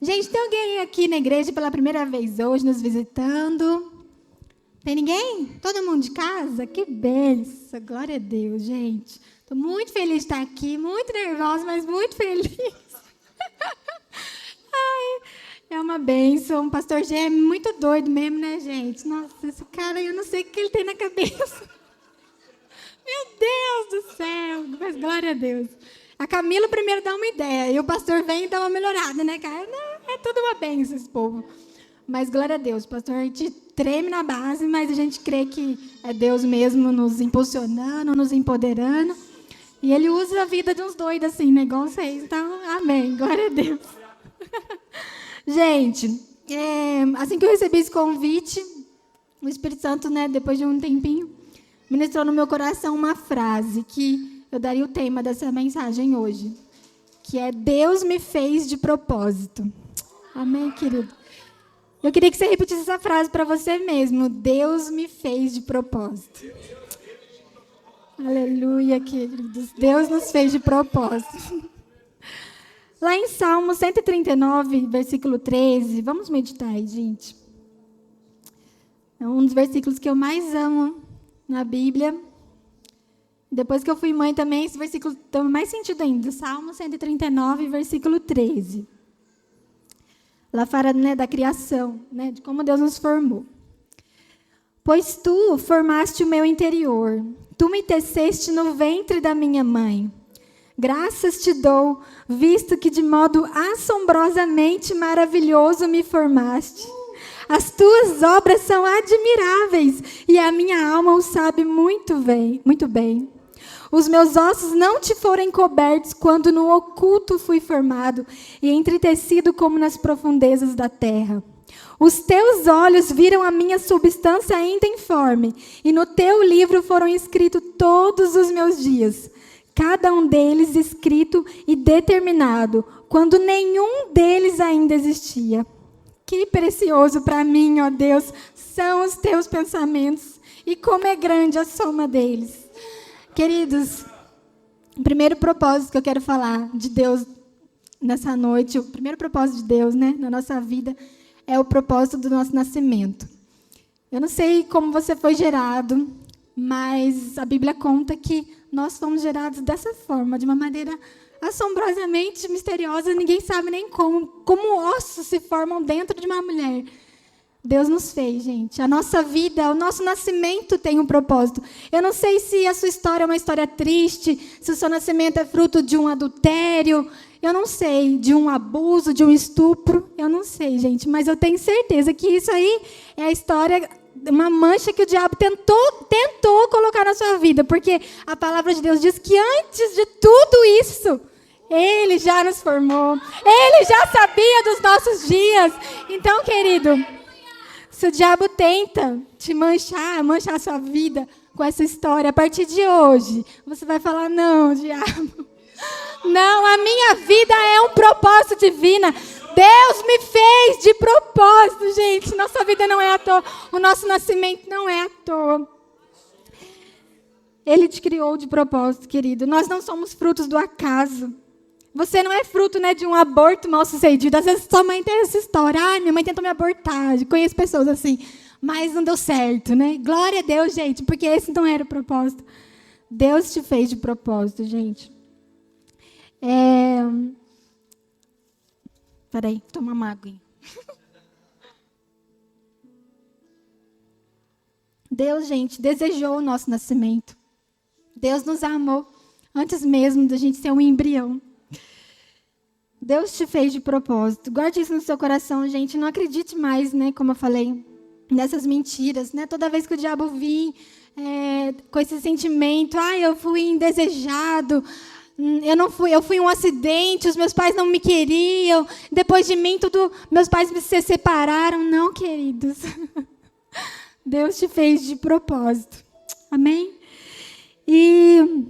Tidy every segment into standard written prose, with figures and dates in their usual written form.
Gente, tem alguém aqui na igreja pela primeira vez hoje nos visitando? Tem ninguém? Todo mundo de casa? Que benção, glória a Deus, gente. Estou muito feliz de estar aqui, muito nervosa, mas muito feliz. Ai, é uma benção. O pastor G é muito doido mesmo, né, gente? Nossa, esse cara, eu não sei o que ele tem na cabeça. Meu Deus do céu, mas glória a Deus. A Camila primeiro dá uma ideia, e o pastor vem e dá uma melhorada, né, cara? Não, é tudo uma benção esse povo. Mas glória a Deus, pastor, a gente treme na base, mas a gente crê que é Deus mesmo nos impulsionando, nos empoderando. E Ele usa a vida de uns doidos assim, né, igual vocês. Então, amém, glória a Deus. Gente, assim que eu recebi esse convite, o Espírito Santo, né, depois de um tempinho, ministrou no meu coração uma frase que eu daria o tema dessa mensagem hoje, que é: Deus me fez de propósito. Amém, querido? Eu queria que você repetisse essa frase para você mesmo. Deus me fez de propósito. Aleluia, queridos. Deus nos fez de propósito. Lá em Salmo 139, versículo 13, vamos meditar aí, gente. É um dos versículos que eu mais amo na Bíblia. Depois que eu fui mãe também, esse versículo tem mais sentido ainda. Salmo 139, versículo 13. Lá fala, né, da criação, né, de como Deus nos formou. Pois tu formaste o meu interior, tu me teceste no ventre da minha mãe. Graças te dou, visto que de modo assombrosamente maravilhoso me formaste. As tuas obras são admiráveis, e a minha alma o sabe muito bem. Os meus ossos não te foram encobertos quando no oculto fui formado e entretecido como nas profundezas da terra. Os teus olhos viram a minha substância ainda informe, e no teu livro foram escritos todos os meus dias, cada um deles escrito e determinado, quando nenhum deles ainda existia. Que precioso para mim, ó Deus, são os teus pensamentos, e como é grande a soma deles. Queridos, o primeiro propósito que eu quero falar de Deus nessa noite, o primeiro propósito de Deus, né, na nossa vida, é o propósito do nosso nascimento. Eu não sei como você foi gerado, mas a Bíblia conta que nós fomos gerados dessa forma, de uma maneira assombrosamente misteriosa, ninguém sabe nem como ossos se formam dentro de uma mulher. Deus nos fez, gente. A nossa vida, o nosso nascimento tem um propósito. Eu não sei se a sua história é uma história triste, se o seu nascimento é fruto de um adultério, eu não sei, de um abuso, de um estupro, eu não sei, gente, mas eu tenho certeza que isso aí é a história, uma mancha que o diabo tentou colocar na sua vida, porque a palavra de Deus diz que antes de tudo isso, Ele já nos formou, Ele já sabia dos nossos dias. Então, querido, se o diabo tenta te manchar a sua vida com essa história, a partir de hoje, você vai falar: não, diabo, não, a minha vida é um propósito divino. Deus me fez de propósito, gente. Nossa vida não é à toa, o nosso nascimento não é à toa. Ele te criou de propósito, querido. Nós não somos frutos do acaso. Você não é fruto, né, de um aborto mal sucedido. Às vezes sua mãe tem essa história. Ai, minha mãe tentou me abortar. Conheço pessoas assim, mas não deu certo, né? Glória a Deus, gente, porque esse não era o propósito. Deus te fez de propósito, gente. Peraí, toma uma aguinha. Deus, gente, desejou o nosso nascimento. Deus nos amou antes mesmo da gente ser um embrião. Deus te fez de propósito. Guarde isso no seu coração, gente. Não acredite mais, né, como eu falei, nessas mentiras, né? Toda vez que o diabo vir com esse sentimento: eu fui indesejado, eu fui um acidente, os meus pais não me queriam, depois de mim meus pais se separaram. Não, queridos. Deus te fez de propósito. Amém? E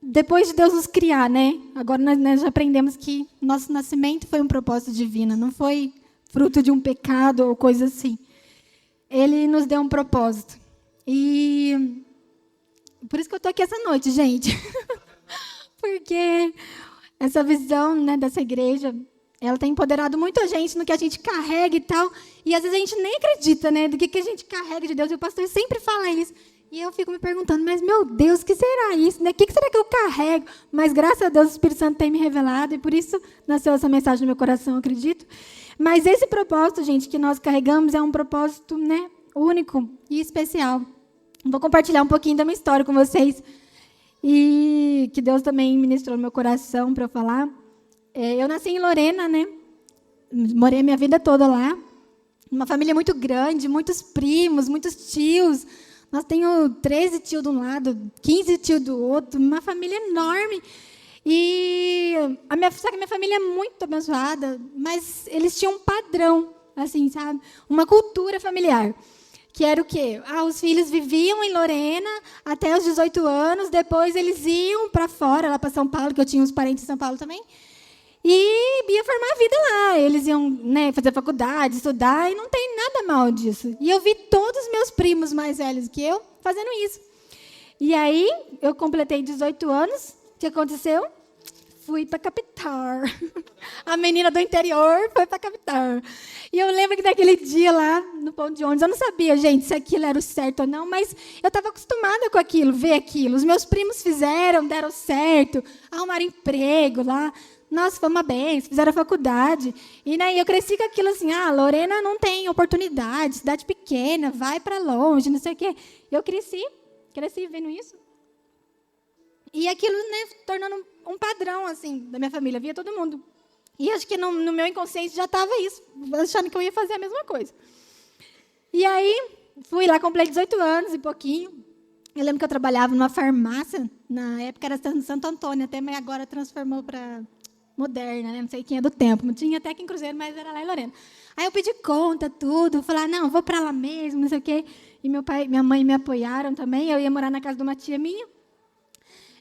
depois de Deus nos criar, né? Agora nós já aprendemos que nosso nascimento foi um propósito divino, não foi fruto de um pecado ou coisa assim. Ele nos deu um propósito. E por isso que eu estou aqui essa noite, gente. Porque essa visão, né, dessa igreja ela tem empoderado muito a gente no que a gente carrega e tal. E às vezes a gente nem acredita, né, do que a gente carrega de Deus. E o pastor sempre fala isso. E eu fico me perguntando, mas meu Deus, o que será isso? Né? O que será que eu carrego? Mas graças a Deus o Espírito Santo tem me revelado. E por isso nasceu essa mensagem no meu coração, eu acredito. Mas esse propósito, gente, que nós carregamos é um propósito, né, único e especial. Vou compartilhar um pouquinho da minha história com vocês. E que Deus também ministrou no meu coração para eu falar. Eu nasci em Lorena, né? Morei a minha vida toda lá. Uma família muito grande, muitos primos, muitos tios. Nós temos 13 tios de um lado, 15 tios do outro. Uma família enorme. E só que a minha família é muito abençoada, mas eles tinham um padrão, assim, sabe? Uma cultura familiar. Que era o quê? Os filhos viviam em Lorena até os 18 anos, depois eles iam para fora, lá para São Paulo, que eu tinha uns parentes em São Paulo também, e ia formar a vida lá. Eles iam, né, fazer faculdade, estudar, e não tem nada mal disso. E eu vi todos os meus primos mais velhos que eu fazendo isso. E aí, eu completei 18 anos, o que aconteceu? Fui para a capital. A menina do interior foi para a capital. E eu lembro que naquele dia lá, no ponto de ônibus, eu não sabia, gente, se aquilo era o certo ou não, mas eu estava acostumada com aquilo, ver aquilo. Os meus primos fizeram, deram certo, arrumaram emprego lá. Nossa, foi uma benção, fizeram faculdade. E né, eu cresci com aquilo assim, Lorena não tem oportunidade, cidade pequena, vai para longe, não sei o quê. Eu cresci vendo isso. E aquilo, né, tornando um padrão, assim, da minha família. Via todo mundo. E acho que no meu inconsciente já estava isso, achando que eu ia fazer a mesma coisa. E aí, fui lá, completei 18 anos e pouquinho. Eu lembro que eu trabalhava numa farmácia. Na época era Santo Antônio, até, mas agora transformou para Moderna, né? Não sei quem é do tempo. Não tinha até que em Cruzeiro, mas era lá em Lorena. Aí eu pedi conta, tudo. Falei, não, vou para lá mesmo, não sei o quê. E meu pai e minha mãe me apoiaram também. Eu ia morar na casa de uma tia minha.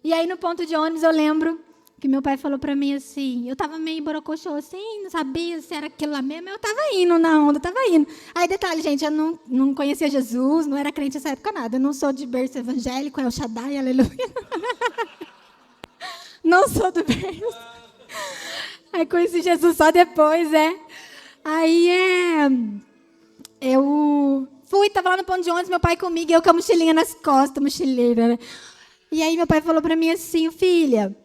E aí, no ponto de ônibus, eu lembro que meu pai falou para mim assim, eu estava meio borocochô, assim, não sabia se era aquilo lá mesmo, eu estava indo na onda, estava indo. Aí, detalhe, gente, eu não conhecia Jesus, não era crente nessa época, nada. Eu não sou de berço evangélico, El Shaddai, aleluia. Não sou do berço. Aí, conheci Jesus só depois, Aí, eu fui, estava lá no ponto de ônibus, meu pai comigo, e eu com a mochilinha nas costas, mochileira, né? E aí meu pai falou para mim assim, filha,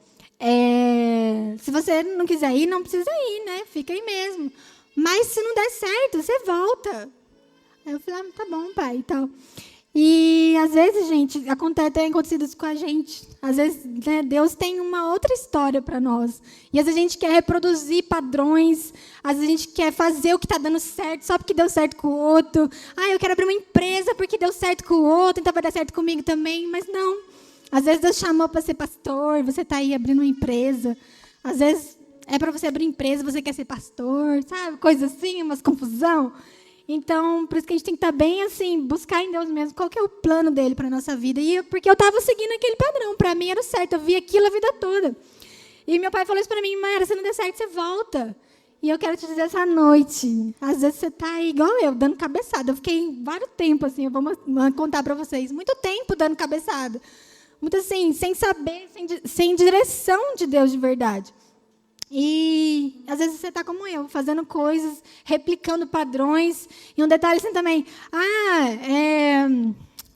se você não quiser ir, não precisa ir, né? Fica aí mesmo. Mas se não der certo, você volta. Aí eu falei, tá bom, pai, e tal. E às vezes, gente, tem acontecido isso com a gente. Às vezes, né, Deus tem uma outra história para nós. E às vezes a gente quer reproduzir padrões, às vezes a gente quer fazer o que está dando certo só porque deu certo com o outro. Eu quero abrir uma empresa porque deu certo com o outro, então vai dar certo comigo também. Mas não. Às vezes Deus chamou para ser pastor, você está aí abrindo uma empresa. Às vezes é para você abrir empresa, você quer ser pastor, sabe? Coisa assim, umas confusão. Então, por isso que a gente tem que estar bem assim, buscar em Deus mesmo qual que é o plano dele para a nossa vida. Porque eu estava seguindo aquele padrão, para mim era o certo, eu vi aquilo a vida toda. E meu pai falou isso para mim, Mayara, se não der certo, você volta. E eu quero te dizer essa noite, às vezes você está aí igual eu, dando cabeçada. Eu fiquei vários tempos, assim, eu vou contar para vocês, muito tempo dando cabeçada. Muito assim, sem saber, sem direção de Deus de verdade. E às vezes você está como eu, fazendo coisas, replicando padrões. E um detalhe assim também,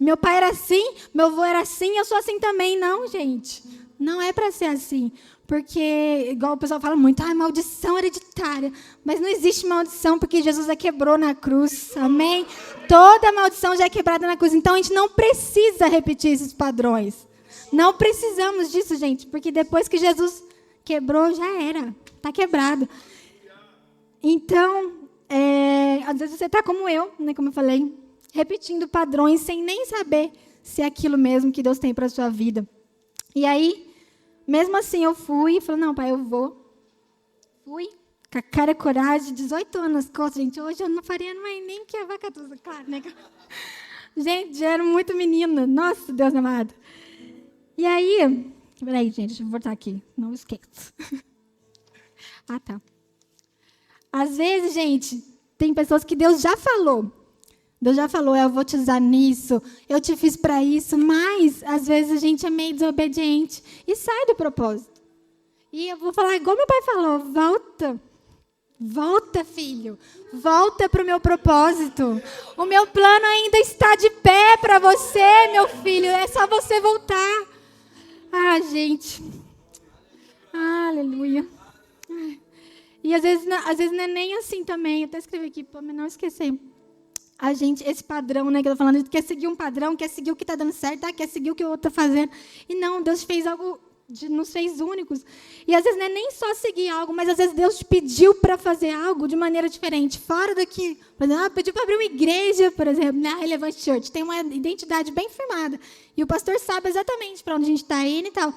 meu pai era assim, meu avô era assim, eu sou assim também. Não, gente, não é para ser assim. Porque, igual o pessoal fala muito, maldição hereditária. Mas não existe maldição, porque Jesus a quebrou na cruz. Amém? Toda maldição já é quebrada na cruz. Então, a gente não precisa repetir esses padrões. Não precisamos disso, gente, porque depois que Jesus quebrou, já era. Está quebrado. Então, às vezes você está como eu, né, como eu falei, repetindo padrões sem nem saber se é aquilo mesmo que Deus tem para a sua vida. E aí, mesmo assim, eu fui e falei, não, pai, eu vou. Fui, com a cara e coragem, 18 anos nas costas, gente. Hoje eu não faria mais nem que a vaca tusa, claro, né? Gente, já era muito menina. Nossa, Deus amado. E aí, peraí, gente, deixa eu voltar aqui, não esqueço. Tá. Às vezes, gente, tem pessoas que Deus já falou. Deus já falou, eu vou te usar nisso, eu te fiz para isso, mas, às vezes, a gente é meio desobediente e sai do propósito. E eu vou falar igual meu pai falou, volta. Volta, filho. Volta para o meu propósito. O meu plano ainda está de pé para você, meu filho. É só você voltar. Ah, gente. Aleluia. E às vezes não é nem assim também. Eu até escrevi aqui para não esquecer. A gente, esse padrão, né, que eu tô falando, quer seguir um padrão, quer seguir o que está dando certo, quer seguir o que o outro está fazendo. E não, Deus fez algo, nos fez únicos. E às vezes não é nem só seguir algo, mas às vezes Deus te pediu para fazer algo de maneira diferente, fora daqui. Por exemplo, pediu para abrir uma igreja, por exemplo, na Relevant Church. Tem uma identidade bem firmada. E o pastor sabe exatamente para onde a gente está indo e tal.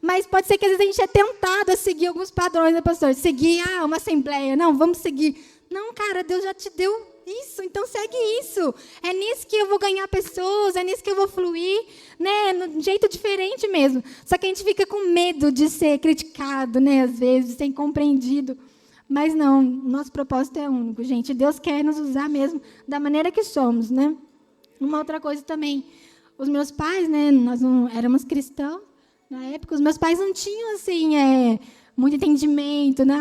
Mas pode ser que às vezes a gente é tentado a seguir alguns padrões, né, pastor? Seguir, uma assembleia. Não, vamos seguir. Não, cara, Deus já te deu isso, então segue isso. É nisso que eu vou ganhar pessoas, é nisso que eu vou fluir, né? De um jeito diferente mesmo. Só que a gente fica com medo de ser criticado, né? Às vezes, de ser incompreendido. Mas não, nosso propósito é único, gente. Deus quer nos usar mesmo da maneira que somos, né? Uma outra coisa também. Os meus pais, né? Nós não éramos cristãos na época. Os meus pais não tinham, assim, muito entendimento, né?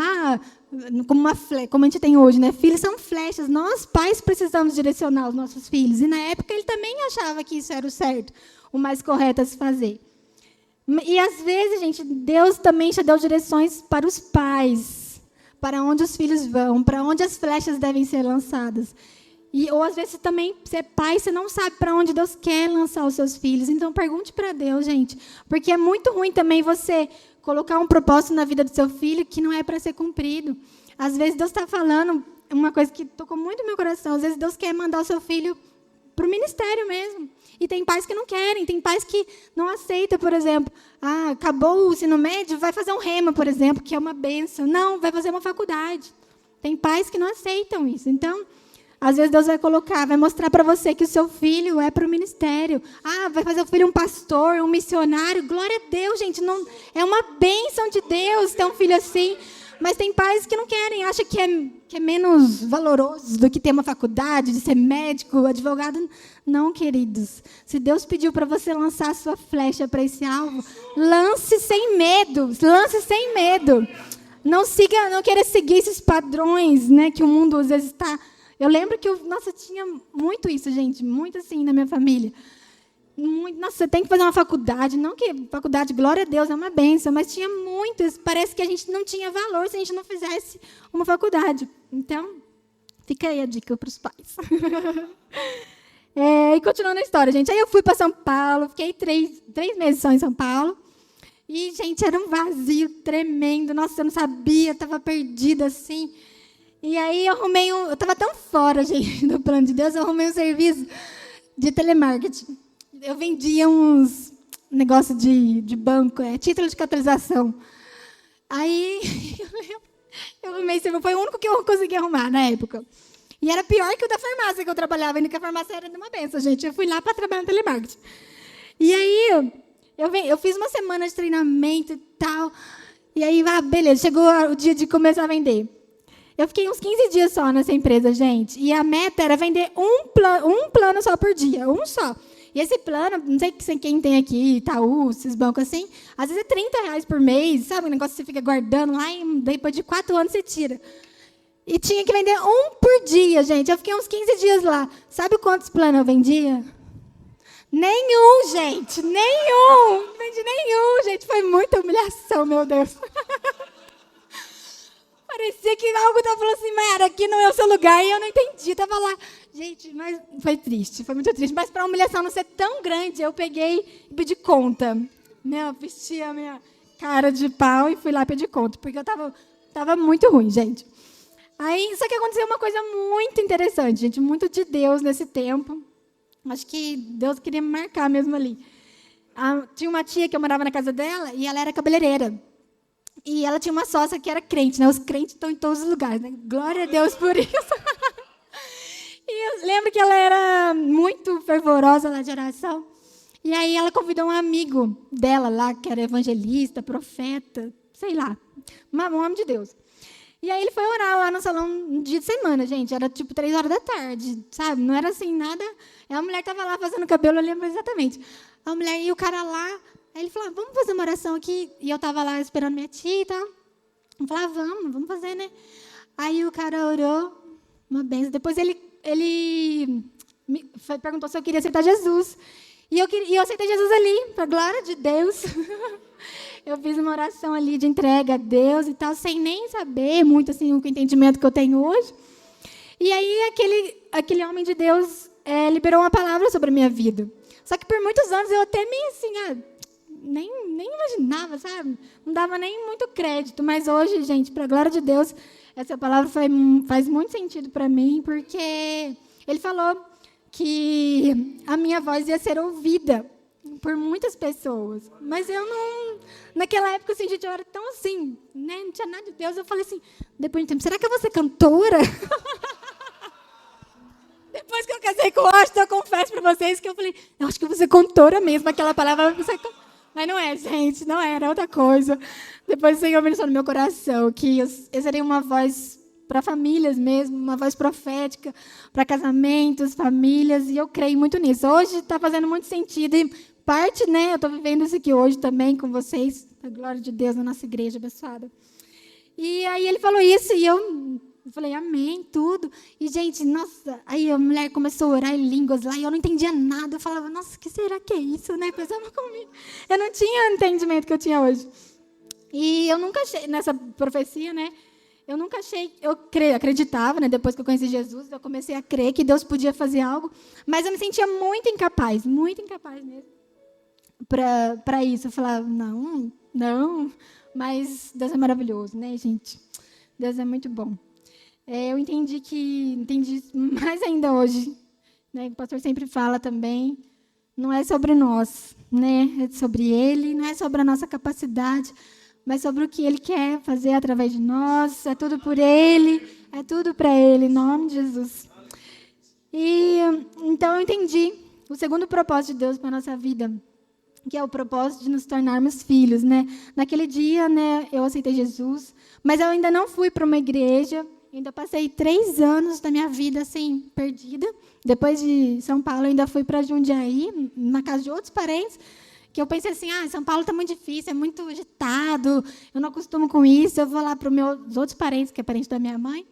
Como a gente tem hoje, né? Filhos são flechas. Nós, pais, precisamos direcionar os nossos filhos. E, na época, ele também achava que isso era o certo, o mais correto a se fazer. E, às vezes, gente, Deus também já deu direções para os pais, para onde os filhos vão, para onde as flechas devem ser lançadas. Ou, às vezes, também, você é pai, você não sabe para onde Deus quer lançar os seus filhos. Então, pergunte para Deus, gente. Porque é muito ruim também você colocar um propósito na vida do seu filho que não é para ser cumprido. Às vezes, Deus está falando uma coisa que tocou muito no meu coração. Às vezes, Deus quer mandar o seu filho para o ministério mesmo. E tem pais que não querem. Tem pais que não aceitam, por exemplo. Acabou o ensino médio, vai fazer um rema, por exemplo, que é uma bênção. Não, vai fazer uma faculdade. Tem pais que não aceitam isso. Então, às vezes Deus vai mostrar para você que o seu filho é para o ministério. Vai fazer o filho um pastor, um missionário. Glória a Deus, gente. Não, é uma bênção de Deus ter um filho assim. Mas tem pais que não querem, acham que é menos valoroso do que ter uma faculdade, de ser médico, advogado. Não, queridos. Se Deus pediu para você lançar a sua flecha para esse alvo, lance sem medo. Lance sem medo. Não queira seguir esses padrões, né, que o mundo às vezes está... Eu lembro que tinha muito isso, gente, muito assim na minha família. Você tem que fazer uma faculdade. Não que faculdade, glória a Deus, é uma bênção, mas tinha muitas. Parece que a gente não tinha valor se a gente não fizesse uma faculdade. Então, fica aí a dica para os pais. E continuando a história, gente. Aí eu fui para São Paulo, fiquei 3 meses só em São Paulo. E, gente, era um vazio tremendo. Nossa, eu não sabia, estava perdida assim. E aí eu estava tão fora, gente, do plano de Deus, eu arrumei um serviço de telemarketing. Eu vendia uns negócios de banco, título de capitalização. Aí eu arrumei esse serviço, foi o único que eu consegui arrumar na época. E era pior que o da farmácia que eu trabalhava, ainda que a farmácia era de uma benção, gente. Eu fui lá para trabalhar no telemarketing. E aí eu fiz uma semana de treinamento e tal. E aí, beleza, chegou o dia de começar a vender. Eu fiquei uns 15 dias só nessa empresa, gente. E a meta era vender um plano só por dia, um só. E esse plano, não sei quem tem aqui, Itaú, esses bancos assim, às vezes é R$30 por mês, sabe? Um negócio que você fica guardando lá e depois de 4 anos você tira. E tinha que vender um por dia, gente. Eu fiquei uns 15 dias lá. Sabe quantos planos eu vendia? Nenhum, gente. Nenhum. Não vendi nenhum, gente. Foi muita humilhação, meu Deus. Parecia que algo estava falando assim, Mayara, aqui não é o seu lugar, e eu não entendi, estava lá. Gente, mas foi triste, foi muito triste. Mas para a humilhação não ser tão grande, eu peguei e pedi conta. Vesti a minha cara de pau e fui lá pedir conta, porque eu estava muito ruim, gente. Aí, só que aconteceu uma coisa muito interessante, gente, muito de Deus nesse tempo. Acho que Deus queria me marcar mesmo ali. Tinha uma tia que eu morava na casa dela, e ela era cabeleireira. E ela tinha uma sócia que era crente, né? Os crentes estão em todos os lugares, né? Glória a Deus por isso. E eu lembro que ela era muito fervorosa lá de oração. E aí ela convidou um amigo dela lá, que era evangelista, profeta, sei lá, um homem de Deus. E aí ele foi orar lá no salão um dia de semana, gente. Era tipo 3 horas da tarde, sabe? Não era assim nada. E a mulher estava lá fazendo cabelo, eu lembro exatamente. A mulher e o cara lá. Aí ele falou, vamos fazer uma oração aqui. E eu estava lá esperando minha tia e tal. Eu falei, vamos fazer, né? Aí o cara orou, uma benção. Depois ele perguntou se eu queria aceitar Jesus. E eu aceitei Jesus ali, para a glória de Deus. Eu fiz uma oração ali de entrega a Deus e tal, sem nem saber muito assim, o entendimento que eu tenho hoje. E aí aquele homem de Deus liberou uma palavra sobre a minha vida. Só que por muitos anos eu até meio assim, nem imaginava, sabe? Não dava nem muito crédito. Mas hoje, gente, para a glória de Deus, essa palavra faz muito sentido para mim, porque ele falou que a minha voz ia ser ouvida por muitas pessoas. Mas eu não... Naquela época, assim, gente, eu era tão assim, né? Não tinha nada de Deus. Eu falei assim, depois de um tempo, será que eu vou ser cantora? Depois que eu casei com o Austin, eu confesso para vocês que eu falei, eu acho que eu vou ser cantora mesmo, aquela palavra. Mas não é, gente, não era outra coisa. Depois o Senhor ministrou no meu coração que eu seria uma voz para famílias mesmo, uma voz profética, para casamentos, famílias, e eu creio muito nisso. Hoje está fazendo muito sentido, e parte, né, eu estou vivendo isso aqui hoje também com vocês, a glória de Deus na nossa igreja abençoada. E aí ele falou isso, e eu falei, amém, tudo. E, gente, nossa, aí a mulher começou a orar em línguas lá, e eu não entendia nada. Eu falava, nossa, o que será que é isso, né? Pensava comigo. Eu não tinha o entendimento que eu tinha hoje. E eu nunca achei, nessa profecia, né? Eu nunca achei, acreditava, né? Depois que eu conheci Jesus, eu comecei a crer que Deus podia fazer algo, mas eu me sentia muito incapaz mesmo, para isso. Eu falava, não, mas Deus é maravilhoso, né, gente? Deus é muito bom. Eu entendi mais ainda hoje, né? O pastor sempre fala também, não é sobre nós, né? É sobre Ele, não é sobre a nossa capacidade, mas sobre o que Ele quer fazer através de nós. É tudo por Ele, é tudo para Ele, em nome de Jesus. E então eu entendi o segundo propósito de Deus para a nossa vida, que é o propósito de nos tornarmos filhos, né? Naquele dia, né, eu aceitei Jesus, mas eu ainda não fui para uma igreja. Ainda passei 3 anos da minha vida assim, perdida. Depois de São Paulo, eu ainda fui para Jundiaí, na casa de outros parentes, que eu pensei assim, São Paulo está muito difícil, é muito agitado, eu não acostumo com isso, eu vou lá para os meus outros parentes, que é parente da minha mãe,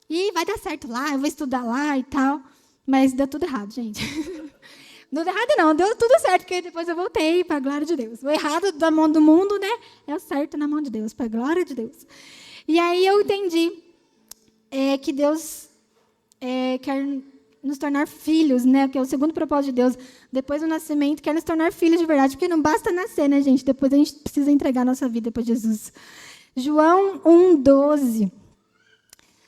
e vai dar certo lá, eu vou estudar lá e tal. Mas deu tudo errado, gente. Não deu errado, não, deu tudo certo, porque depois eu voltei para a glória de Deus. O errado da mão do mundo, né, é o certo na mão de Deus, para a glória de Deus. E aí eu entendi que Deus quer nos tornar filhos, né? Que é o segundo propósito de Deus. Depois do nascimento, quer nos tornar filhos de verdade, porque não basta nascer, né, gente? Depois a gente precisa entregar a nossa vida para Jesus. João 1,12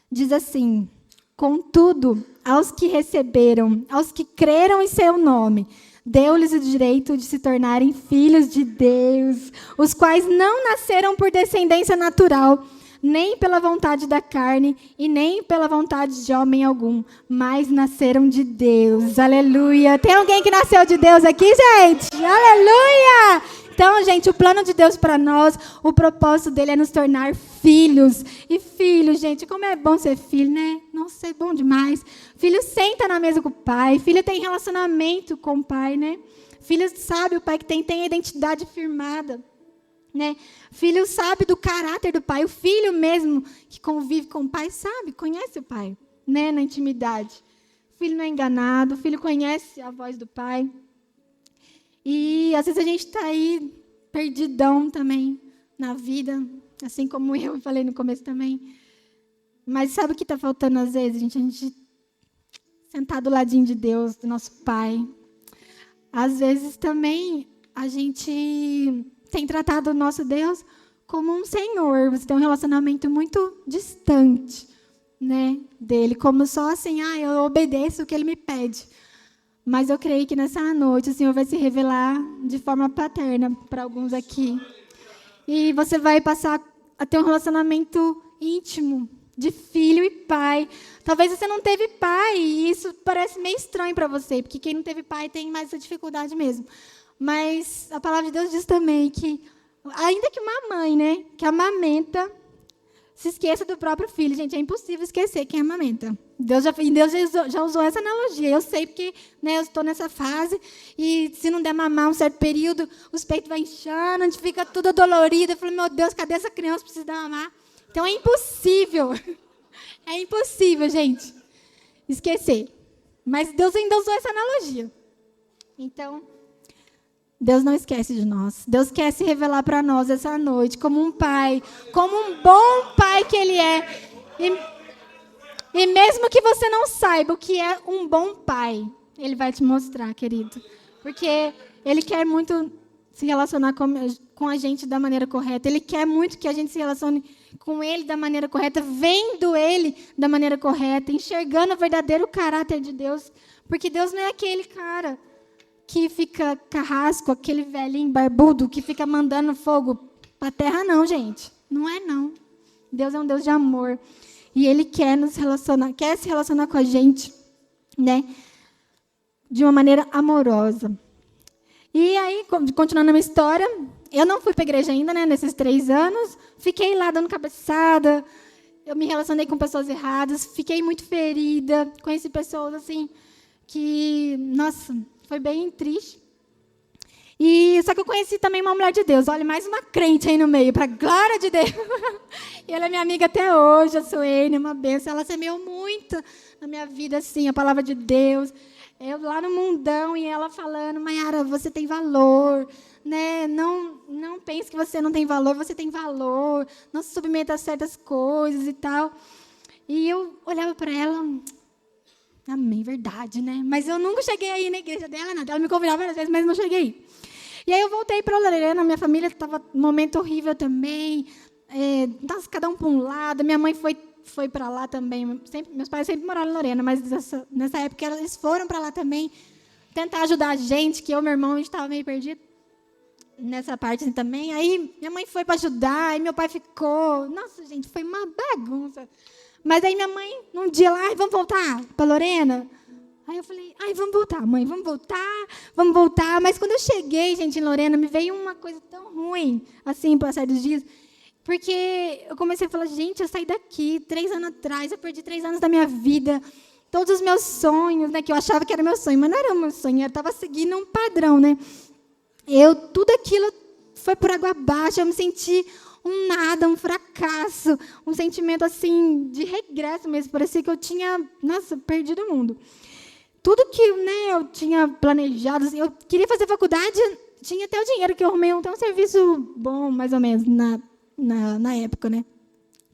diz assim: contudo, aos que receberam, aos que creram em seu nome, deu-lhes o direito de se tornarem filhos de Deus, os quais não nasceram por descendência natural, nem pela vontade da carne e nem pela vontade de homem algum, mas nasceram de Deus. Aleluia! Tem alguém que nasceu de Deus aqui, gente? Aleluia! Então, gente, o plano de Deus para nós, o propósito dele é nos tornar filhos. E filho, gente, como é bom ser filho, né? Nossa, é bom demais. Filho senta na mesa com o pai, filho tem relacionamento com o pai, né? Filho sabe o pai que tem a identidade firmada. Né? Filho sabe do caráter do pai. O filho mesmo que convive com o pai sabe, conhece o pai, né? Na intimidade. O filho não é enganado, o filho conhece a voz do pai. E às vezes a gente está aí perdidão também na vida, assim como eu falei no começo também. Mas sabe o que está faltando às vezes? A gente sentar do ladinho de Deus, do nosso pai. Às vezes também a gente tem tratado o nosso Deus como um senhor. Você tem um relacionamento muito distante, né, dele, como só assim, eu obedeço o que ele me pede. Mas eu creio que nessa noite o Senhor vai se revelar de forma paterna para alguns aqui. E você vai passar a ter um relacionamento íntimo de filho e pai. Talvez você não teve pai, e isso parece meio estranho para você, porque quem não teve pai tem mais essa dificuldade mesmo. Mas a palavra de Deus diz também que, ainda que uma mãe, né, que amamenta, se esqueça do próprio filho. Gente, é impossível esquecer quem amamenta. Deus já usou essa analogia. Eu sei porque, né, eu estou nessa fase, e se não der mamar um certo período, os peitos vão inchando, a gente fica tudo dolorido. Eu falo, meu Deus, cadê essa criança? Precisa dar mamar. Então, é impossível É impossível, gente, esquecer. Mas Deus ainda usou essa analogia. Então, Deus não esquece de nós. Deus quer se revelar para nós essa noite como um pai, como um bom pai que Ele é. E mesmo que você não saiba o que é um bom pai, Ele vai te mostrar, querido. Porque Ele quer muito se relacionar com a gente da maneira correta. Ele quer muito que a gente se relacione com Ele da maneira correta, vendo Ele da maneira correta, enxergando o verdadeiro caráter de Deus. Porque Deus não é aquele cara que fica carrasco, aquele velhinho barbudo que fica mandando fogo para a terra, não, gente. Não é, não. Deus é um Deus de amor. E Ele quer se relacionar com a gente, né? De uma maneira amorosa. E aí, continuando a minha história, eu não fui para a igreja ainda, né? Nesses 3 anos. Fiquei lá dando cabeçada. Eu me relacionei com pessoas erradas. Fiquei muito ferida. Conheci pessoas, assim, que, nossa, foi bem triste. Só que eu conheci também uma mulher de Deus. Olha, mais uma crente aí no meio, para a glória de Deus. E ela é minha amiga até hoje, a Suene, uma bênção. Ela semeou muito na minha vida, assim, a palavra de Deus. Eu lá no mundão e ela falando, Maiara, você tem valor, né? Não pense que você não tem valor, você tem valor. Não se submeta a certas coisas e tal. E eu olhava para ela, amém, verdade, né? Mas eu nunca cheguei aí na igreja dela, nada. Ela me convidava várias vezes, mas não cheguei. E aí eu voltei para Lorena, minha família estava num momento horrível também. Cada um para um lado, minha mãe foi para lá também. Meus pais sempre moraram em Lorena, mas nessa época eles foram para lá também tentar ajudar a gente, que eu e meu irmão, a gente estava meio perdido nessa parte assim, também. Aí minha mãe foi para ajudar, aí meu pai ficou. Nossa, gente, foi uma bagunça. Mas aí minha mãe, num dia lá, vamos voltar para Lorena? Aí eu falei, vamos voltar, mãe, vamos voltar. Mas quando eu cheguei, gente, em Lorena, me veio uma coisa tão ruim, assim, passar dos dias. Porque eu comecei a falar, gente, eu saí daqui 3 anos atrás, eu perdi 3 anos da minha vida, todos os meus sonhos, né, que eu achava que era meu sonho, mas não era o meu sonho, eu estava seguindo um padrão, né? Tudo aquilo foi por água abaixo, eu me senti um nada, um fracasso, um sentimento, assim, de regresso mesmo, parecia que eu tinha, nossa, perdido o mundo. Tudo que, né, eu tinha planejado, assim, eu queria fazer faculdade, tinha até o dinheiro que eu arrumei, até um serviço bom, mais ou menos, na época, né?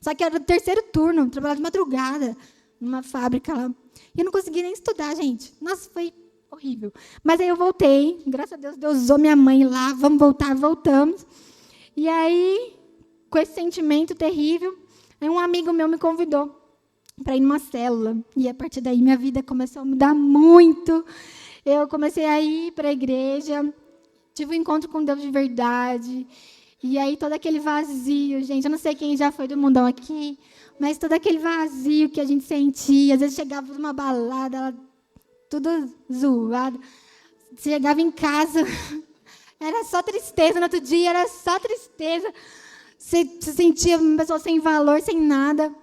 Só que era o 3º turno, trabalhava de madrugada numa fábrica lá. E eu não conseguia nem estudar, gente. Nossa, foi horrível. Mas aí eu voltei, graças a Deus, Deus usou minha mãe lá, vamos voltar, voltamos. E aí, com esse sentimento terrível, aí um amigo meu me convidou para ir numa célula. E a partir daí minha vida começou a mudar muito. Eu comecei a ir para a igreja, tive um encontro com Deus de verdade. E aí todo aquele vazio, gente, eu não sei quem já foi do mundão aqui, mas todo aquele vazio que a gente sentia, às vezes chegava numa balada, tudo zoado, chegava em casa, era só tristeza, no outro dia era só tristeza, você se sentia uma pessoa sem valor, sem nada.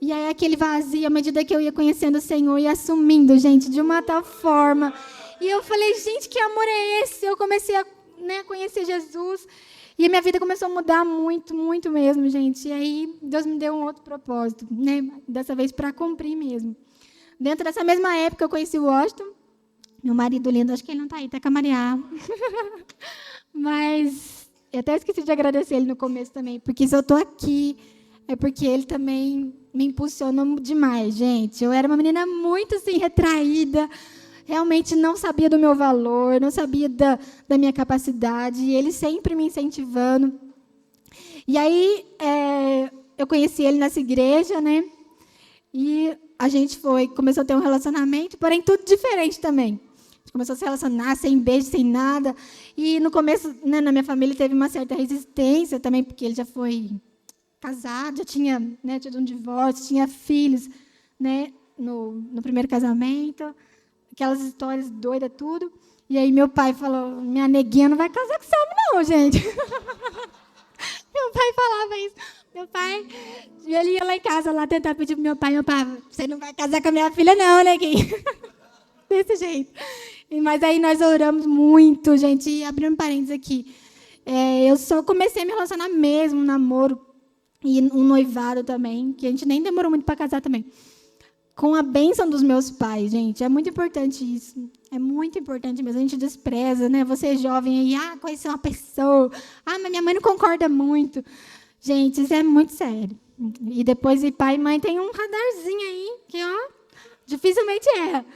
E aí aquele vazio, à medida que eu ia conhecendo o Senhor, ia assumindo, gente, de uma tal forma. E eu falei, gente, que amor é esse? Eu comecei a conhecer Jesus. E a minha vida começou a mudar muito, muito mesmo, gente. E aí Deus me deu um outro propósito, né? Dessa vez para cumprir mesmo. Dentro dessa mesma época eu conheci o Washington, meu marido lindo, acho que ele não está aí, está com a Maria. Mas eu até esqueci de agradecer ele no começo também, porque se eu estou aqui é porque ele também me impulsionou demais, gente. Eu era uma menina muito assim, retraída, realmente não sabia do meu valor, não sabia da minha capacidade, e ele sempre me incentivando. E aí, eu conheci ele nessa igreja, né? E a gente começou a ter um relacionamento, porém tudo diferente também. A gente começou a se relacionar sem beijo, sem nada. E no começo, né, na minha família, teve uma certa resistência também, porque ele já foi casado, já tinha, né, tido um divórcio, tinha filhos, né, no primeiro casamento. Aquelas histórias doidas, tudo. E aí meu pai falou, minha neguinha não vai casar com esse homem, não, gente. Meu pai falava isso. Meu pai, ele ia lá em casa, lá tentar pedir pro meu pai, você não vai casar com a minha filha, não, neguinho. Desse jeito. Mas aí nós oramos muito, gente. E abrindo parênteses aqui, eu só comecei a me relacionar mesmo, namoro, e um noivado também, que a gente nem demorou muito para casar também. Com a bênção dos meus pais, gente. É muito importante isso. É muito importante mesmo. A gente despreza, né? Você é jovem aí, conhecer uma pessoa. Mas minha mãe não concorda muito. Gente, isso é muito sério. E depois, pai e mãe tem um radarzinho aí, que, dificilmente erra.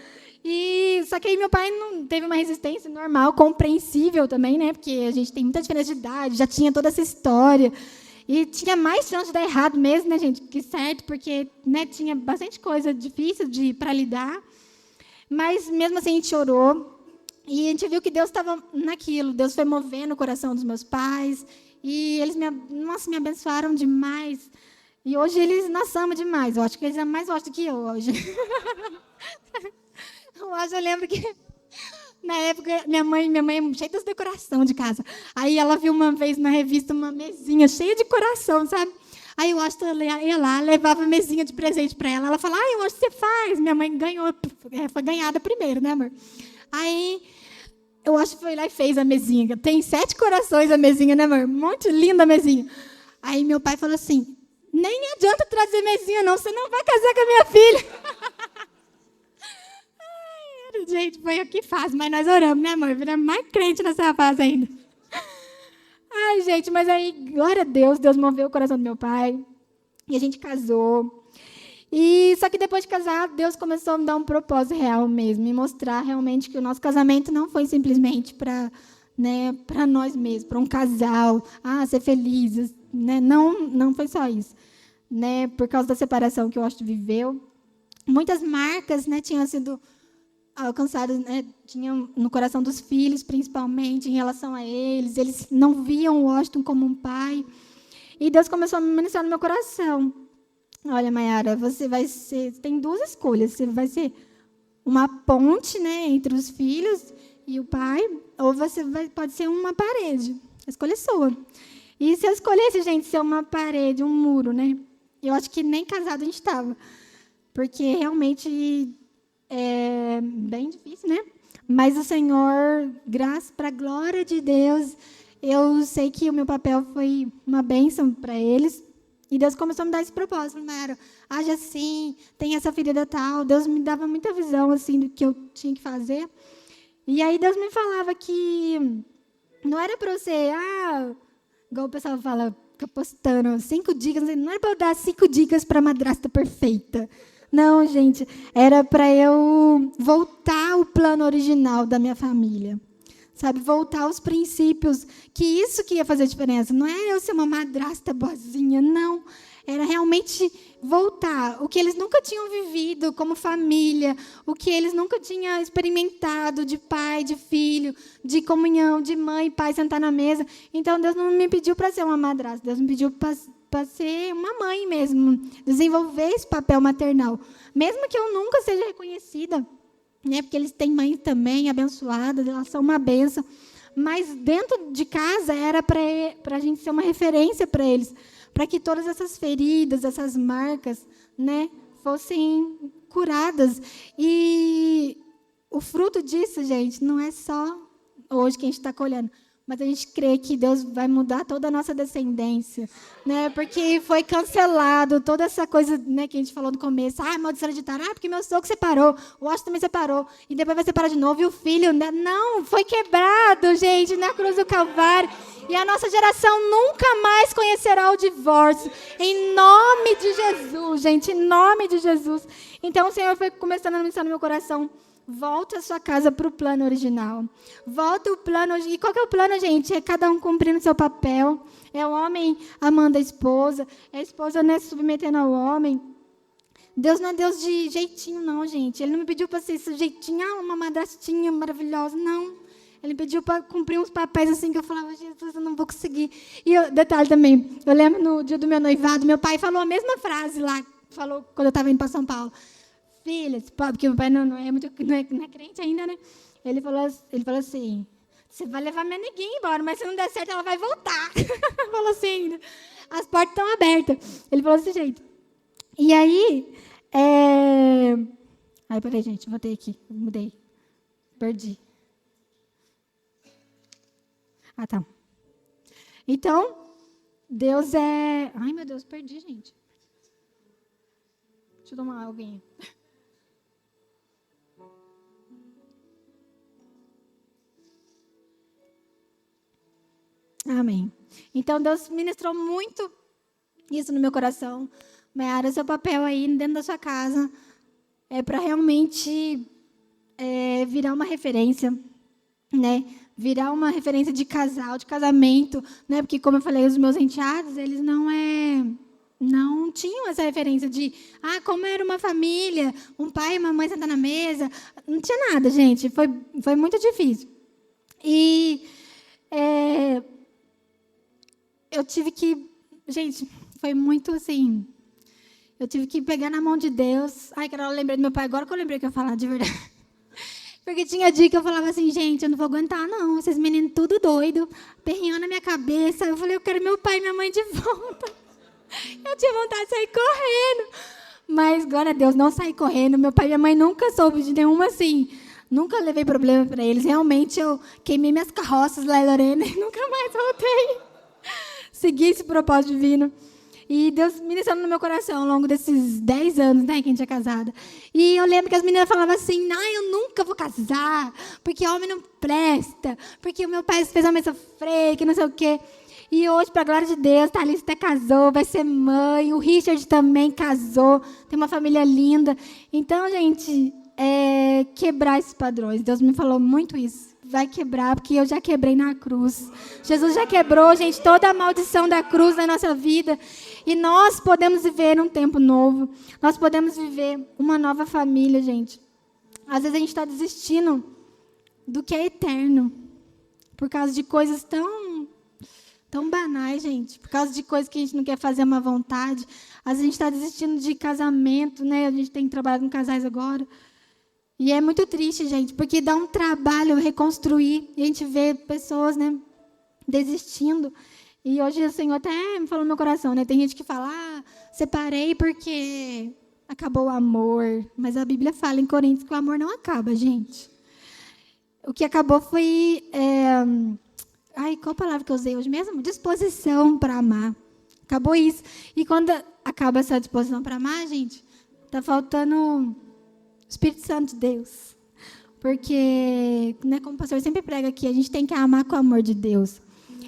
Só que aí meu pai não teve uma resistência normal, compreensível também, né? Porque a gente tem muita diferença de idade, já tinha toda essa história. E tinha mais chance de dar errado mesmo, né, gente? Que certo, porque, né, tinha bastante coisa difícil para lidar. Mas, mesmo assim, a gente orou. E a gente viu que Deus estava naquilo. Deus foi movendo o coração dos meus pais. E eles me abençoaram demais. E hoje nós amam demais. Eu acho que eles amam mais do que eu hoje. Hoje eu lembro que, na época, minha mãe é cheia de decoração de casa. Aí ela viu uma vez na revista uma mesinha cheia de coração, sabe? Aí eu acho que ela ia lá, levava a mesinha de presente para ela. Ela falou, eu acho que você faz. Minha mãe ganhou, foi ganhada primeiro, né, amor? Aí eu acho que foi lá e fez a mesinha. Tem 7 corações a mesinha, né, amor? Muito linda a mesinha. Aí meu pai falou assim, nem adianta trazer mesinha, não, você não vai casar com a minha filha. Gente, foi o que faz, mas nós oramos, né, amor? Viramos mais crente nessa fase ainda. Ai, gente, mas aí, glória a Deus, Deus moveu o coração do meu pai. E a gente casou. Só que depois de casar, Deus começou a me dar um propósito real mesmo. Me mostrar realmente que o nosso casamento não foi simplesmente para nós mesmos, para um casal. Ser felizes. Né? Não foi só isso. Né? Por causa da separação que o Washington viveu. Muitas marcas, né, tinham sido alcançadas, né, tinham no coração dos filhos, principalmente, em relação a eles. Eles não viam o Washington como um pai. E Deus começou a me ministrar no meu coração. Olha, Mayara, você tem 2 escolhas. Você vai ser uma ponte, né, entre os filhos e o pai, ou você pode ser uma parede. A escolha é sua. E se eu escolhesse, gente, ser uma parede, um muro, né, eu acho que nem casado a gente estava. Porque realmente é bem difícil, né? Mas o Senhor, graças para a glória de Deus, eu sei que o meu papel foi uma bênção para eles. E Deus começou a me dar esse propósito. Mayara, age assim, tem essa ferida tal. Deus me dava muita visão assim, do que eu tinha que fazer. E aí Deus me falava que não era para você, igual o pessoal fala, fica postando 5 dicas. Não era para eu dar 5 dicas para a madrasta perfeita. Não, gente, era para eu voltar ao plano original da minha família. Sabe, voltar aos princípios, que isso que ia fazer diferença. Não é eu ser uma madrasta boazinha, não. Era realmente voltar. O que eles nunca tinham vivido como família, o que eles nunca tinham experimentado de pai, de filho, de comunhão, de mãe e pai sentar na mesa. Então, Deus não me pediu para ser uma madrasta, Deus me pediu para ser uma mãe mesmo, desenvolver esse papel maternal. Mesmo que eu nunca seja reconhecida, né, porque eles têm mãe também abençoadas, elas são uma bênção. Mas dentro de casa era para a gente ser uma referência para eles, para que todas essas feridas, essas marcas, né, fossem curadas. E o fruto disso, gente, não é só hoje que a gente está colhendo, mas a gente crê que Deus vai mudar toda a nossa descendência, né? Porque foi cancelado toda essa coisa, né, que a gente falou no começo. Maldição hereditária, porque meu sogro separou, o Washington também separou, e depois vai separar de novo, e o filho, né? Não, foi quebrado, gente, na cruz do Calvário. E a nossa geração nunca mais conhecerá o divórcio. Em nome de Jesus, gente, em nome de Jesus. Então, o Senhor foi começando a ministrar no meu coração. Volta a sua casa para o plano original. Volta o plano. E qual que é o plano, gente? É cada um cumprindo seu papel. É o homem amando a esposa. É a esposa, né, se submetendo ao homem. Deus não é Deus de jeitinho, não, gente. Ele não me pediu para ser esse jeitinho, uma madrastinha maravilhosa, não. Ele pediu para cumprir uns papéis assim que eu falava, Jesus, eu não vou conseguir. E detalhe também, eu lembro no dia do meu noivado, meu pai falou a mesma frase lá, falou quando eu estava indo para São Paulo. Filha, porque meu pai não é crente ainda, né? Ele falou assim, você vai levar minha neguinha embora, mas se não der certo, ela vai voltar. Falou assim ainda. As portas estão abertas. Ele falou desse jeito. E aí, Ai, peraí, gente, voltei aqui. Mudei. Perdi. Tá. Então, Deus é... Ai, meu Deus, perdi, gente. Deixa eu tomar alguém. Amém. Então, Deus ministrou muito isso no meu coração. Mayara, seu papel aí dentro da sua casa é para realmente virar uma referência, né? Virar uma referência de casal, de casamento, né? Porque, como eu falei, os meus enteados, eles não tinham essa referência de, como era uma família, um pai e uma mãe sentar na mesa. Não tinha nada, gente. Foi muito difícil. E eu tive que... Gente, foi muito assim... Eu tive que pegar na mão de Deus. Ai, Carol, eu lembrei do meu pai. Agora que eu lembrei que eu ia falar de verdade. Porque tinha dia que eu falava assim, gente, eu não vou aguentar, não. Esses meninos tudo doido, perreando na minha cabeça. Eu falei, eu quero meu pai e minha mãe de volta. Eu tinha vontade de sair correndo. Mas, glória a Deus, não saí correndo. Meu pai e minha mãe nunca soube de nenhuma, assim... Nunca levei problema para eles. Realmente, eu queimei minhas carroças lá em Lorena e nunca mais voltei. Segui esse propósito divino. E Deus ministrando no meu coração ao longo desses 10 anos, né, que a gente é casada. E eu lembro que as meninas falavam assim, eu nunca vou casar, porque homem não presta, porque o meu pai fez a mãe sofrer, que não sei o quê. E hoje, para a glória de Deus, a Alice até casou, vai ser mãe, o Richard também casou, tem uma família linda. Então, gente, quebrar esses padrões. Deus me falou muito isso. Vai quebrar, porque eu já quebrei na cruz. Jesus já quebrou, gente, toda a maldição da cruz na nossa vida. E nós podemos viver um tempo novo. Nós podemos viver uma nova família, gente. Às vezes a gente está desistindo do que é eterno. Por causa de coisas tão banais, gente. Por causa de coisas que a gente não quer fazer uma vontade. Às vezes a gente está desistindo de casamento, né? A gente tem que trabalhar com casais agora. E é muito triste, gente, porque dá um trabalho reconstruir. E a gente vê pessoas, né, desistindo. E hoje o Senhor até me falou no meu coração, né? Tem gente que fala, separei porque acabou o amor. Mas a Bíblia fala em Coríntios que o amor não acaba, gente. O que acabou foi... qual palavra que eu usei hoje mesmo? Disposição para amar. Acabou isso. E quando acaba essa disposição para amar, gente, está faltando... Espírito Santo de Deus. Porque, né, como o pastor sempre prega aqui, a gente tem que amar com o amor de Deus.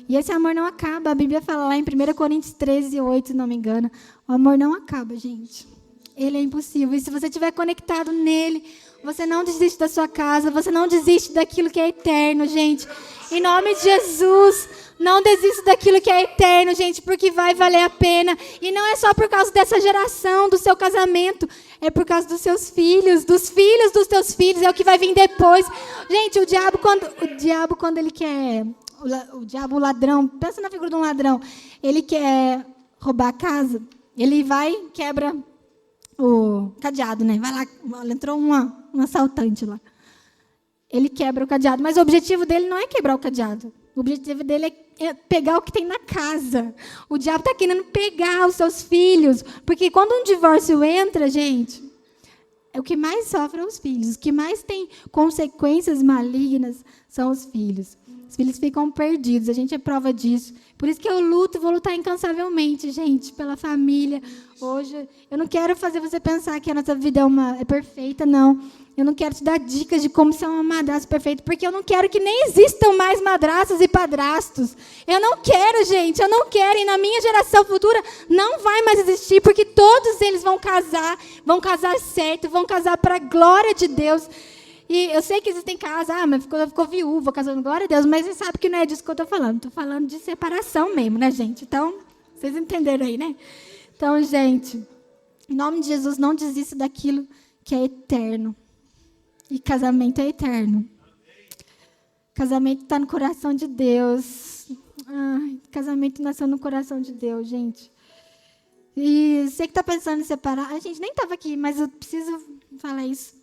E esse amor não acaba. A Bíblia fala lá em 1 Coríntios 13, 8, se não me engano. O amor não acaba, gente. Ele é impossível. E se você estiver conectado nele, você não desiste da sua casa, você não desiste daquilo que é eterno, gente. Em nome de Jesus, não desista daquilo que é eterno, gente, porque vai valer a pena. E não é só por causa dessa geração, do seu casamento. É por causa dos seus filhos, dos filhos dos teus filhos, é o que vai vir depois. Gente, o diabo quando ele quer... O ladrão, pensa na figura de um ladrão. Ele quer roubar a casa, ele vai e quebra o cadeado, né? Vai lá, entrou um assaltante lá. Ele quebra o cadeado, mas o objetivo dele não é quebrar o cadeado. O objetivo dele é pegar o que tem na casa. O diabo está querendo pegar os seus filhos. Porque quando um divórcio entra, gente, o que mais sofre é os filhos. O que mais tem consequências malignas são os filhos. Os filhos ficam perdidos, a gente é prova disso. Por isso que eu luto e vou lutar incansavelmente, gente, pela família. Hoje, eu não quero fazer você pensar que a nossa vida é perfeita, não. Eu não quero te dar dicas de como ser uma madrasta perfeita, porque eu não quero que nem existam mais madrastas e padrastos. Eu não quero, gente, eu não quero. E na minha geração futura não vai mais existir, porque todos eles vão casar certo, vão casar para a glória de Deus. E eu sei que existem casos, mas ficou viúva, casando, glória a Deus, mas você sabe que não é disso que eu estou falando. Estou falando de separação mesmo, né, gente? Então, vocês entenderam aí, né? Então, gente, em nome de Jesus, não desista daquilo que é eterno. E casamento é eterno. Casamento está no coração de Deus. Casamento nasceu no coração de Deus, gente. E você que está pensando em separar, a gente nem estava aqui, mas eu preciso falar isso.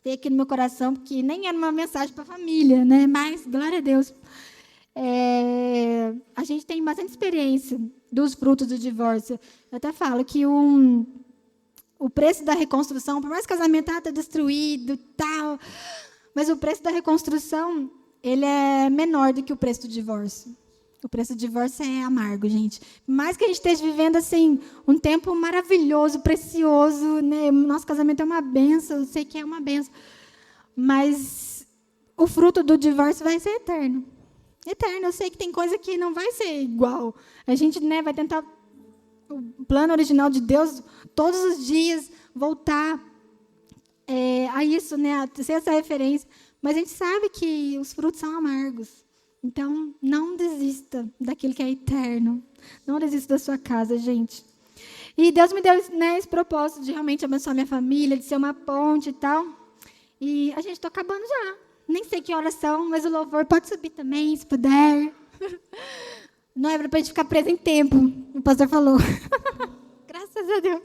Ter aqui no meu coração, porque nem era uma mensagem para a família, né? Mas, glória a Deus, a gente tem bastante experiência dos frutos do divórcio. Eu até falo que o preço da reconstrução, por mais que o casamento está destruído, tal, mas o preço da reconstrução ele é menor do que o preço do divórcio. O preço do divórcio é amargo, gente. Por mais que a gente esteja vivendo assim um tempo maravilhoso, precioso, né? Nosso casamento é uma benção, eu sei que é uma benção. Mas o fruto do divórcio vai ser eterno. Eterno. Eu sei que tem coisa que não vai ser igual. A gente, né, vai tentar o plano original de Deus todos os dias voltar a isso, né, a ter essa referência. Mas a gente sabe que os frutos são amargos. Então, não desista daquilo que é eterno. Não desista da sua casa, gente. E Deus me deu, né, esse propósito de realmente abençoar minha família, de ser uma ponte e tal. E a gente está acabando já. Nem sei que horas são, mas o louvor pode subir também, se puder. Não é para a gente ficar preso em tempo, o pastor falou. Graças a Deus.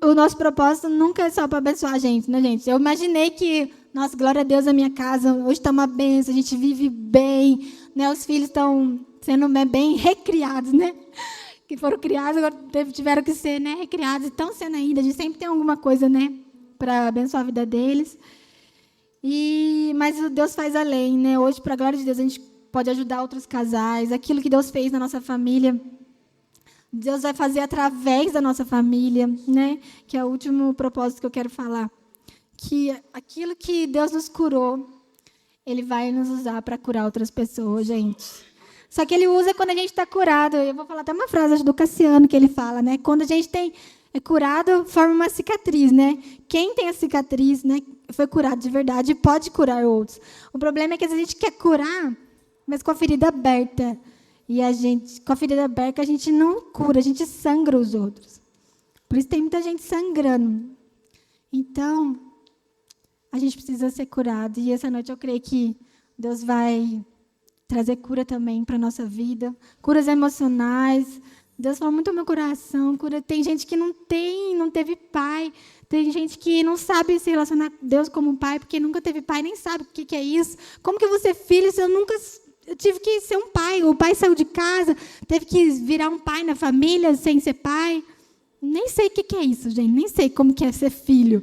O nosso propósito nunca é só para abençoar a gente, né, gente? Eu imaginei que, nossa, glória a Deus, a minha casa hoje está uma bênção, a gente vive bem, né? Os filhos estão sendo bem recriados, né? Que foram criados, agora tiveram que ser, né, recriados, e estão sendo ainda. A gente sempre tem alguma coisa, né, para abençoar a vida deles. Mas o Deus faz além, né? Hoje, para a glória de Deus, a gente pode ajudar outros casais. Aquilo que Deus fez na nossa família, Deus vai fazer através da nossa família, né? Que é o último propósito que eu quero falar. Que aquilo que Deus nos curou, Ele vai nos usar para curar outras pessoas, gente. Só que Ele usa quando a gente está curado. Eu vou falar até uma frase do Cassiano que ele fala, né? Quando a gente é curado, forma uma cicatriz, né? Quem tem a cicatriz, né, foi curado de verdade e pode curar outros. O problema é que a gente quer curar, mas com a ferida aberta. E com a ferida aberta, a gente não cura, a gente sangra os outros. Por isso tem muita gente sangrando. Então, a gente precisa ser curado. E essa noite eu creio que Deus vai trazer cura também para a nossa vida. Curas emocionais. Deus falou muito ao meu coração. Tem gente que não teve pai. Tem gente que não sabe se relacionar com Deus como pai, porque nunca teve pai, nem sabe o que é isso. Como que eu vou ser filho se eu tive que ser um pai? O pai saiu de casa, teve que virar um pai na família sem ser pai. Nem sei o que é isso, gente. Nem sei como que é ser filho.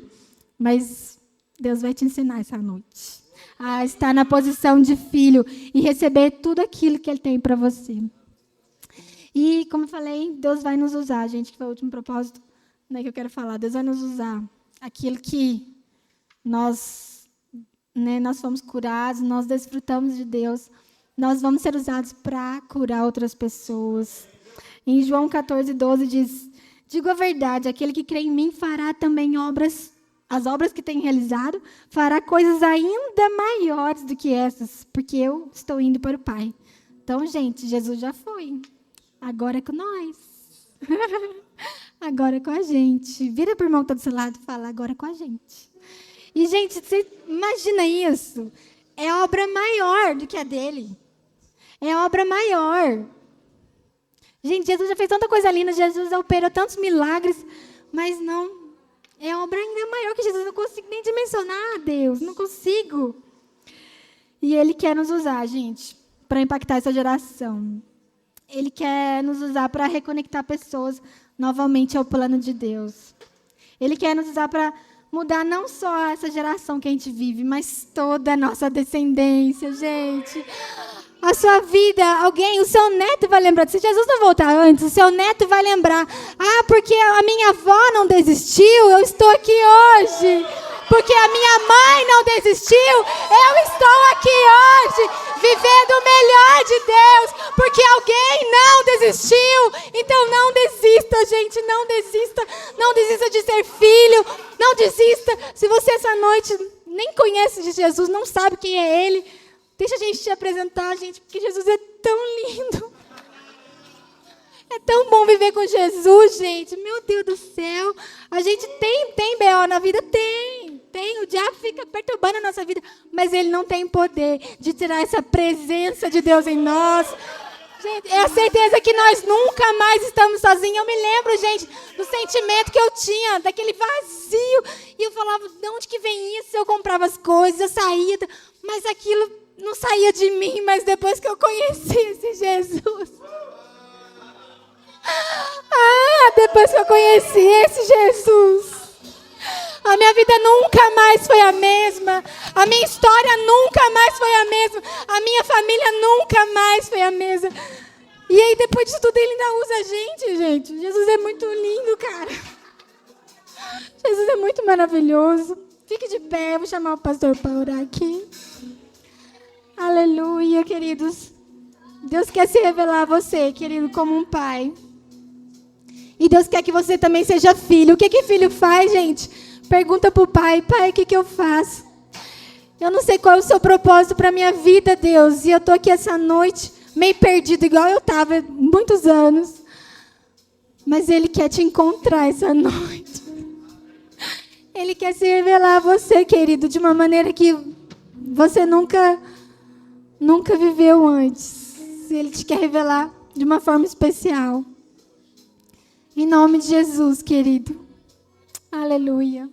Mas Deus vai te ensinar essa noite a estar na posição de filho e receber tudo aquilo que Ele tem para você. E, como eu falei, Deus vai nos usar, gente, que foi o último propósito, né, que eu quero falar. Deus vai nos usar aquilo que nós fomos curados, nós desfrutamos de Deus, nós vamos ser usados para curar outras pessoas. Em João 14:12 diz: digo a verdade, aquele que crê em mim fará também as obras que tem realizado, fará coisas ainda maiores do que essas, porque eu estou indo para o Pai. Então, gente, Jesus já foi. Agora é com nós. Agora é com a gente. Vira para o irmão que está do seu lado e fala, agora é com a gente. E, gente, você imagina isso? É obra maior do que a dele. É obra maior. Gente, Jesus já fez tanta coisa linda, Jesus operou tantos milagres, mas não, é obra ainda maior que Jesus. Eu não consigo nem dimensionar, Deus, não consigo. E Ele quer nos usar, gente, para impactar essa geração. Ele quer nos usar para reconectar pessoas novamente ao plano de Deus. Ele quer nos usar para mudar não só essa geração que a gente vive, mas toda a nossa descendência, gente. A sua vida, o seu neto vai lembrar. Se Jesus não voltar antes, o seu neto vai lembrar. Ah, porque a minha avó não desistiu, eu estou aqui hoje. Porque a minha mãe não desistiu, eu estou aqui hoje, vivendo o melhor de Deus, porque alguém não desistiu. Então não desista, gente, não desista. Não desista de ser filho, não desista. Se você essa noite nem conhece de Jesus, não sabe quem é Ele, deixa a gente te apresentar, gente, porque Jesus é tão lindo. É tão bom viver com Jesus, gente. Meu Deus do céu. A gente tem B.O. na vida? Tem. O diabo fica perturbando a nossa vida, mas ele não tem poder de tirar essa presença de Deus em nós. Gente, é a certeza que nós nunca mais estamos sozinhos. Eu me lembro, gente, do sentimento que eu tinha, daquele vazio. E eu falava, de onde que vem isso? Eu comprava as coisas, eu saía, mas aquilo não saía de mim. Mas depois que eu conheci esse Jesus... depois que eu conheci esse Jesus, A minha vida nunca mais foi a mesma. A minha história nunca mais foi a mesma. A minha família nunca mais foi a mesma. E aí, depois disso tudo, ele ainda usa a gente. Jesus é muito lindo, cara. Jesus é muito maravilhoso. Fique de pé, eu vou chamar o pastor para orar aqui. Aleluia, queridos. Deus quer se revelar a você, querido, como um pai. E Deus quer que você também seja filho. O que filho faz, gente? Pergunta para o pai: pai, o que eu faço? Eu não sei qual é o seu propósito para a minha vida, Deus. E eu estou aqui essa noite meio perdido, igual eu estava há muitos anos. Mas Ele quer te encontrar essa noite. Ele quer se revelar a você, querido, de uma maneira que você nunca viveu antes. Ele te quer revelar de uma forma especial. Em nome de Jesus, querido. Aleluia.